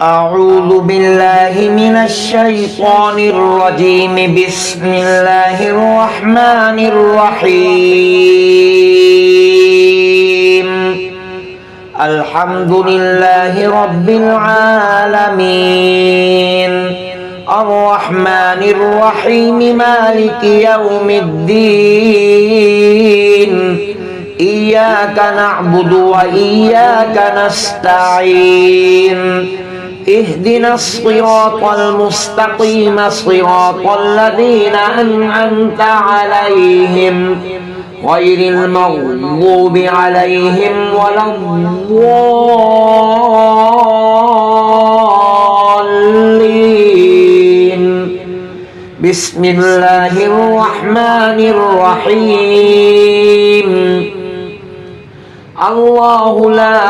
أعوذ بالله من الشيطان الرجيم. بسم الله الرحمن الرحيم. الحمد لله رب العالمين، الرحمن الرحيم، مالك يوم الدين. إياك نعبد وإياك نستعين. اهدنا الصراط المستقيم، صراط الذين أنعمت عليهم غير المغضوب عليهم ولا الضالين. بسم الله الرحمن الرحيم. الله لا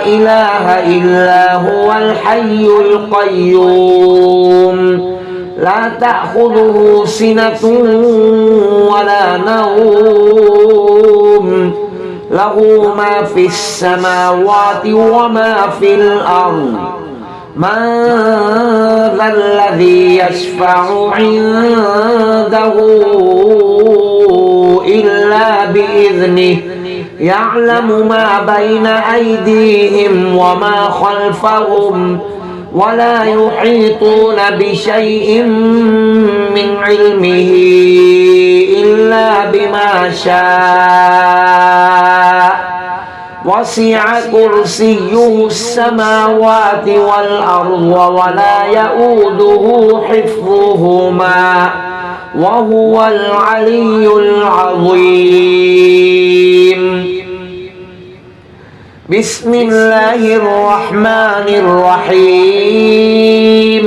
إله إلا هو الحي القيوم، لا تأخذه سنة ولا نوم، له ما في السماوات وما في الأرض. من ذا الذي يشفع عنده إلا بإذنه، يعلم ما بين أيديهم وما خلفهم، ولا يحيطون بشيء من علمه إلا بما شاء. وسع كرسيه السماوات والأرض ولا يؤوده حفظهما وهو العلي العظيم. بسم الله الرحمن الرحيم.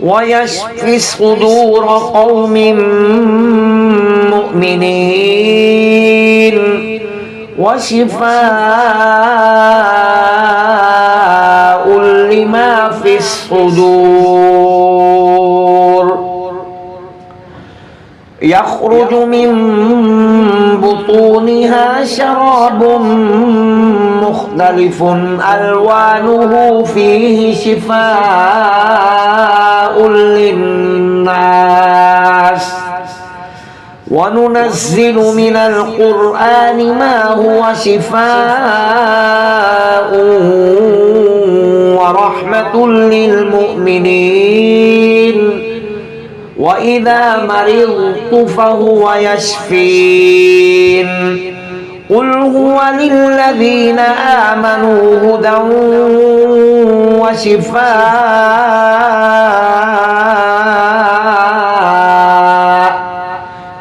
ويشفي صدور قوم مؤمنين، وشفاء لما في الصدور. يخرج من بطونها شراب مختلف ألوانه فيه شفاء للناس. وننزل من القرآن ما هو شفاء ورحمة للمؤمنين، وإذا مرضت فهو يشفين. قل هو للذين آمنوا هدى وشفاء.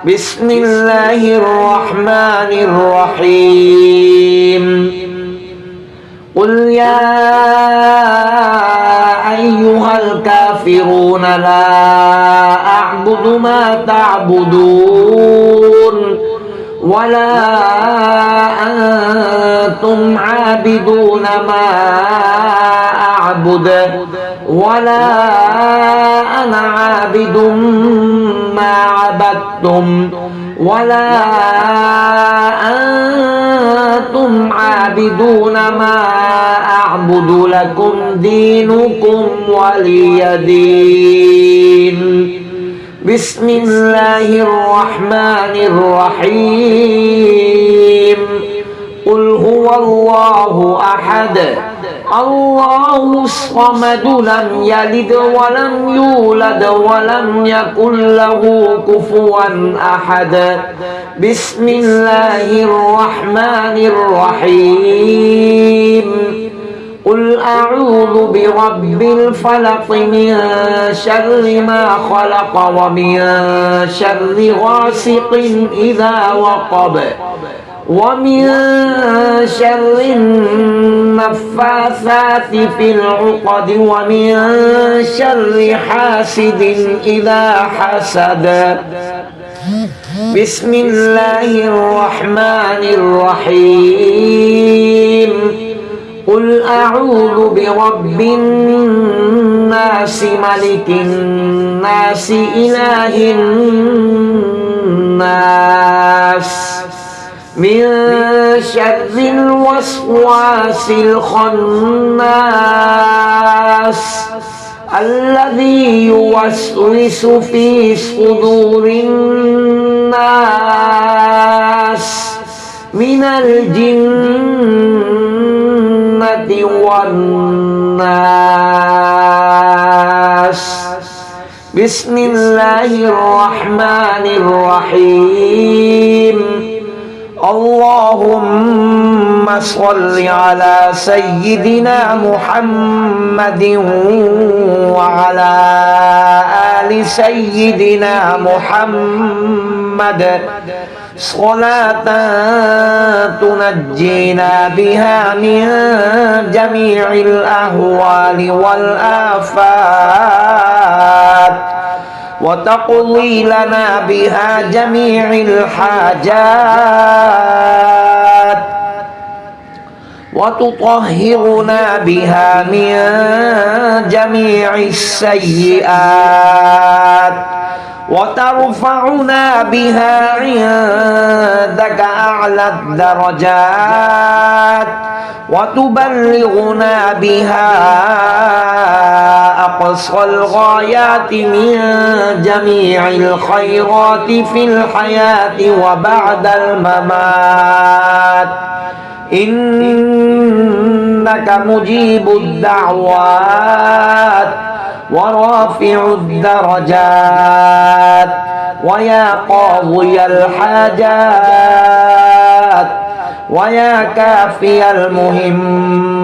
بسم الله الرحمن الرحيم. قل يا أيها الكافرون لا أعبد ما تعبدون ولا أنتم عابدون ما أعبد ولا أنا عابد ما عبدتم ولا أنتم عابدون ما أعبد. لكم دينكم ولي دين. بسم الله الرحمن الرحيم. قل هو الله أحد، الله الصمد، لم يلد ولم يولد ولم يكن له كفوا أحد. بسم الله الرحمن الرحيم. قل أعوذ برب الفلق، من شر ما خلق، ومن شر غاسق إذا وقب، ومن شر النفاثات في العقد، ومن شر حاسد إذا حسد. بسم الله الرحمن الرحيم. قل أعوذ برب الناس، ملك الناس، إله الناس، من شر الوسواس الخناس الذي يوسوس في صدور الناس من الجنة والناس. بسم الله الرحمن الرحيم. اللهم صل على سيدنا محمد وعلى آل سيدنا محمد صلاة تنجينا بها من جميع الأهوال والآفات وتقضي لنا بها جميع الحاجات وتطهرنا بها من جميع السيئات وترفعنا بها عندك أعلى الدرجات وتبلغنا بها أقصى الغايات من جميع الخيرات في الحياة وبعد الممات. إنك مجيب الدعوات ورافع الدرجات ويا قاضي الحاجات ويا كافي المهمات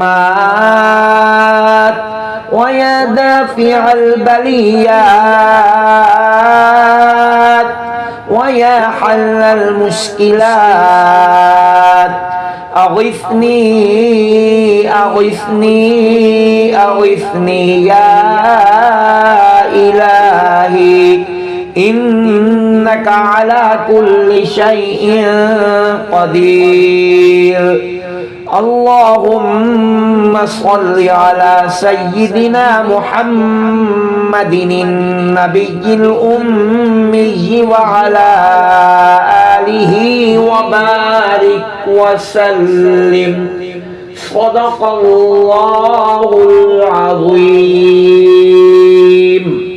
ويا دافع البليات ويا حل المشكلات. أغثني أغثني أغثني يا إلهي إنك على كل شيء قدير. اللهم صل على سيدنا محمد النبي الأمي وعلى آله وبارك وسلم. صدق الله العظيم.